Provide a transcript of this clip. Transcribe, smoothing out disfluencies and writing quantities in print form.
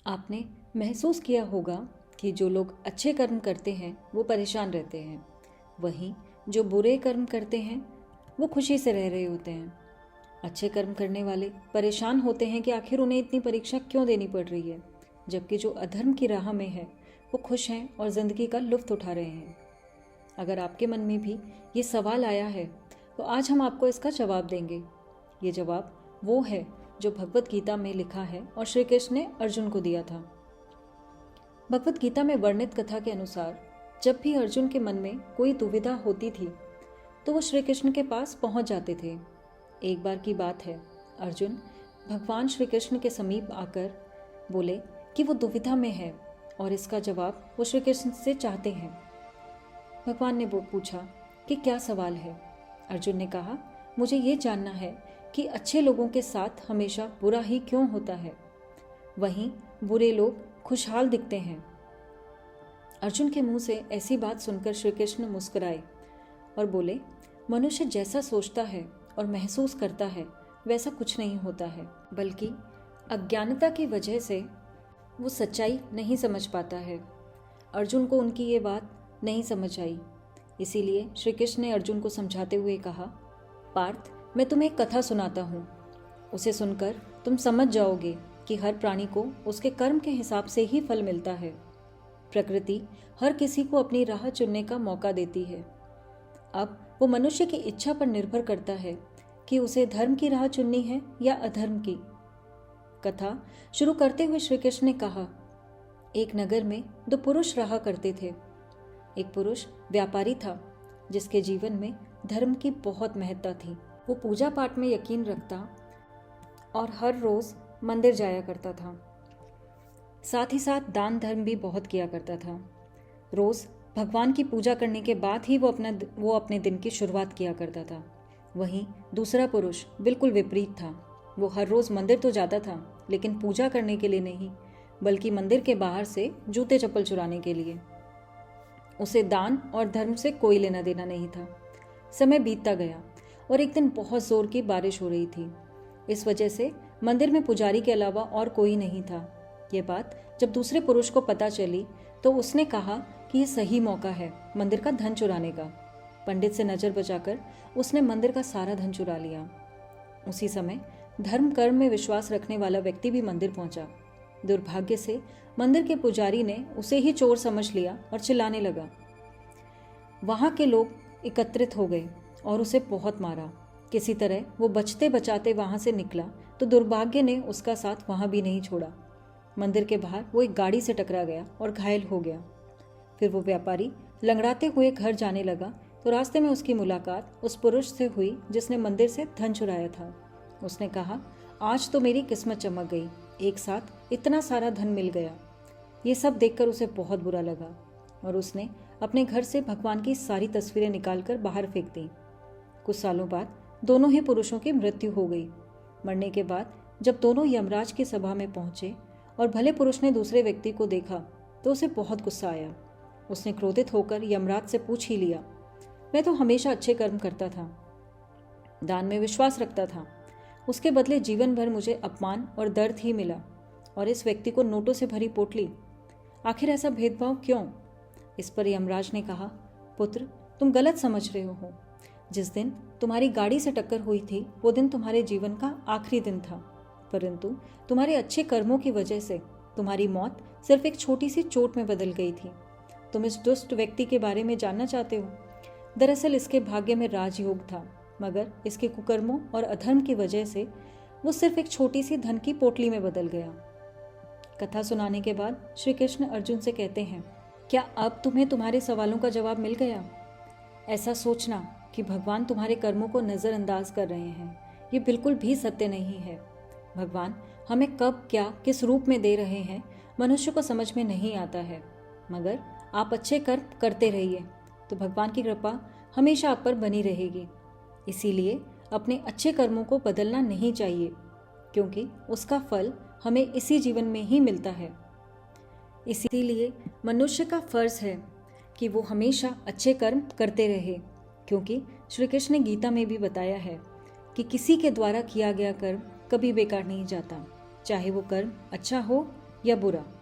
आपने महसूस किया होगा कि जो लोग अच्छे कर्म करते हैं वो परेशान रहते हैं, वहीं जो बुरे कर्म करते हैं वो खुशी से रह रहे होते हैं। अच्छे कर्म करने वाले परेशान होते हैं कि आखिर उन्हें इतनी परीक्षा क्यों देनी पड़ रही है, जबकि जो अधर्म की राह में है वो खुश हैं और ज़िंदगी का लुत्फ़ उठा रहे हैं। अगर आपके मन में भी ये सवाल आया है तो आज हम आपको इसका जवाब देंगे। ये जवाब वो है जो भगवत गीता में लिखा है और श्री कृष्ण ने अर्जुन को दिया था। भगवत गीता में वर्णित कथा के अनुसार जब भी अर्जुन के मन में कोई दुविधा होती थी तो वो श्री कृष्ण के पास पहुंच जाते थे। एक बार की बात है, अर्जुन भगवान श्री कृष्ण के समीप आकर बोले कि वो दुविधा में है और इसका जवाब वो श्री कृष्ण से चाहते हैं। भगवान ने वो पूछा कि क्या सवाल है। अर्जुन ने कहा, मुझे ये जानना है कि अच्छे लोगों के साथ हमेशा बुरा ही क्यों होता है, वहीं बुरे लोग खुशहाल दिखते हैं। अर्जुन के मुंह से ऐसी बात सुनकर श्री कृष्ण मुस्कुराए और बोले, मनुष्य जैसा सोचता है और महसूस करता है वैसा कुछ नहीं होता है, बल्कि अज्ञानता की वजह से वो सच्चाई नहीं समझ पाता है। अर्जुन को उनकी ये बात नहीं समझ आई, इसीलिए श्री कृष्ण ने अर्जुन को समझाते हुए कहा, पार्थ, मैं तुम्हें एक कथा सुनाता हूँ। उसे सुनकर तुम समझ जाओगे कि हर प्राणी को उसके कर्म के हिसाब से ही फल मिलता है। प्रकृति हर किसी को अपनी राह चुनने का मौका देती है। अब वो मनुष्य की इच्छा पर निर्भर करता है कि उसे धर्म की राह चुननी है या अधर्म की। कथा शुरू करते हुए श्री कृष्ण ने कहा, एक नगर में दो पुरुष रहा करते थे। एक पुरुष व्यापारी था जिसके जीवन में धर्म की बहुत महत्ता थी। वो पूजा पाठ में यकीन रखता और हर रोज मंदिर जाया करता था। साथ ही साथ दान धर्म भी बहुत किया करता था। रोज भगवान की पूजा करने के बाद ही वो अपने दिन की शुरुआत किया करता था। वहीं दूसरा पुरुष बिल्कुल विपरीत था। वो हर रोज मंदिर तो जाता था, लेकिन पूजा करने के लिए नहीं, बल्कि मंदिर के बाहर से जूते चप्पल चुराने के लिए। उसे दान और धर्म से कोई लेना देना नहीं था। समय बीतता गया और एक दिन बहुत जोर की बारिश हो रही थी। इस वजह से मंदिर में पुजारी के अलावा और कोई नहीं था। ये बात जब दूसरे पुरुष को पता चली तो उसने कहा कि ये सही मौका है मंदिर का धन चुराने का। पंडित से नजर बचाकर उसने मंदिर का सारा धन चुरा लिया। उसी समय धर्म कर्म में विश्वास रखने वाला व्यक्ति भी मंदिर पहुंचा। दुर्भाग्य से मंदिर के पुजारी ने उसे ही चोर समझ लिया और चिल्लाने लगा। वहां के लोग एकत्रित हो गए और उसे बहुत मारा। किसी तरह वो बचते बचाते वहां से निकला तो दुर्भाग्य ने उसका साथ वहां भी नहीं छोड़ा। मंदिर के बाहर वो एक गाड़ी से टकरा गया और घायल हो गया। फिर वो व्यापारी लंगड़ाते हुए घर जाने लगा तो रास्ते में उसकी मुलाकात उस पुरुष से हुई जिसने मंदिर से धन चुराया था। उसने कहा, आज तो मेरी किस्मत चमक गई, एक साथ इतना सारा धन मिल गया। ये सब देखकर उसे बहुत बुरा लगा और उसने अपने घर से भगवान की सारी तस्वीरें निकालकर बाहर फेंक दी। कुछ सालों बाद दोनों ही पुरुषों की मृत्यु हो गई। मरने के बाद जब दोनों यमराज की सभा में पहुंचे और भले पुरुष ने दूसरे व्यक्ति को देखा तो उसे बहुत गुस्सा आया। उसने क्रोधित होकर यमराज से पूछ ही लिया, मैं तो हमेशा अच्छे कर्म करता था, दान में विश्वास रखता था, उसके बदले जीवन भर मुझे अपमान और दर्द ही मिला, और इस व्यक्ति को नोटों से भरी पोटली, आखिर ऐसा भेदभाव क्यों? इस पर यमराज ने कहा, पुत्र, तुम गलत समझ रहे हो। जिस दिन तुम्हारी गाड़ी से टक्कर हुई थी वो दिन तुम्हारे जीवन का आखिरी दिन था, परंतु तुम्हारे अच्छे कर्मों की वजह से तुम्हारी मौत सिर्फ एक छोटी सी चोट में बदल गई थी। तुम इस दुष्ट व्यक्ति के बारे में जानना चाहते हो? दरअसल इसके भाग्य में राजयोग था, मगर इसके कुकर्मों और अधर्म की वजह से वो सिर्फ एक छोटी सी धन की पोटली में बदल गया। कथा सुनाने के बाद श्री कृष्ण अर्जुन से कहते हैं, क्या अब तुम्हें तुम्हारे सवालों का जवाब मिल गया? ऐसा सोचना कि भगवान तुम्हारे कर्मों को नज़रअंदाज कर रहे हैं, ये बिल्कुल भी सत्य नहीं है। भगवान हमें कब क्या किस रूप में दे रहे हैं मनुष्य को समझ में नहीं आता है, मगर आप अच्छे कर्म करते रहिए तो भगवान की कृपा हमेशा आप पर बनी रहेगी। इसीलिए अपने अच्छे कर्मों को बदलना नहीं चाहिए, क्योंकि उसका फल हमें इसी जीवन में ही मिलता है। इसीलिए मनुष्य का फर्ज है कि वो हमेशा अच्छे कर्म करते रहे, क्योंकि श्री कृष्ण ने गीता में भी बताया है कि किसी के द्वारा किया गया कर्म कभी बेकार नहीं जाता, चाहे वो कर्म अच्छा हो या बुरा,